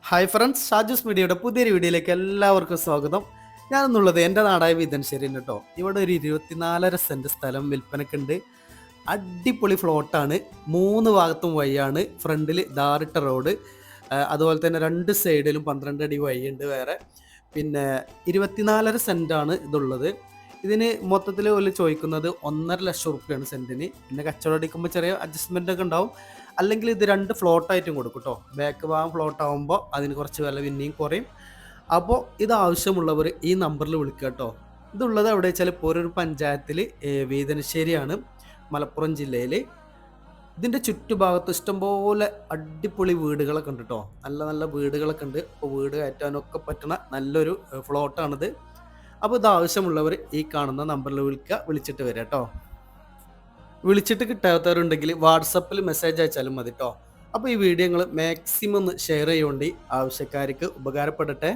Hi friends, Shaju's മീഡിയയുടെ പുതിയൊരു വീഡിയോയിലേക്ക് എല്ലാവർക്കും സ്വാഗതം. ഞാനെന്നുള്ളത് എൻ്റെ നാടായ വീതൻശ്ശേരിയിൽ കേട്ടോ. ഇവിടെ ഒരു 24.5 സെൻറ്റ് സ്ഥലം വിൽപ്പനക്കുണ്ട്. അടിപൊളി ഫ്ലോട്ടാണ്. 3 ഭാഗത്തും വഴിയാണ്. ഫ്രണ്ടിൽ ധാറിട്ട റോഡ്, അതുപോലെ തന്നെ 2 സൈഡിലും 12 അടി വഴിയുണ്ട് വേറെ. പിന്നെ 24.5 സെൻറ്റാണ് ഇതുള്ളത്. ഇതിന് മൊത്തത്തിൽ ഓല് ചോദിക്കുന്നത് 1.5 ലക്ഷം റുപ്യാണ് സെൻറ്റിന്. പിന്നെ കച്ചവടം അടിക്കുമ്പോൾ ചെറിയ അഡ്ജസ്റ്റ്മെൻ്റ് ഒക്കെ ഉണ്ടാവും. അല്ലെങ്കിൽ ഇത് 2 ഫ്ലോട്ടായിട്ടും കൊടുക്കും കേട്ടോ. ബാക്ക് ഭാഗം ഫ്ലോട്ട് ആകുമ്പോൾ അതിന് കുറച്ച് വില പിന്നെയും കുറയും. അപ്പോൾ ഇത് ആവശ്യമുള്ളവർ ഈ നമ്പറിൽ വിളിക്കുക കേട്ടോ. ഇതുള്ളത് എവിടെ വെച്ചാൽ പോരൂർ പഞ്ചായത്തിൽ വീതനശ്ശേരിയാണ്, മലപ്പുറം ജില്ലയിൽ. ഇതിൻ്റെ ചുറ്റുഭാഗത്ത് ഇഷ്ടംപോലെ അടിപൊളി വീടുകളൊക്കെ ഉണ്ട് കേട്ടോ. നല്ല നല്ല വീടുകളൊക്കെ ഉണ്ട്. അപ്പോൾ വീട് കയറ്റാനൊക്കെ പറ്റുന്ന നല്ലൊരു ഫ്ലോട്ടാണിത്. അപ്പോൾ ഇത് ആവശ്യമുള്ളവർ ഈ കാണുന്ന നമ്പറിൽ വിളിച്ചിട്ട് വരാം കേട്ടോ. വിളിച്ചിട്ട് കിട്ടാത്തവരുണ്ടെങ്കിൽ വാട്സപ്പിൽ മെസ്സേജ് അയച്ചാലും മതി കേട്ടോ. അപ്പോൾ ഈ വീഡിയോ നിങ്ങൾ മാക്സിമം ഒന്ന് ഷെയർ ചെയ്യുകൊണ്ട് ആവശ്യക്കാർക്ക് ഉപകാരപ്പെടട്ടെ.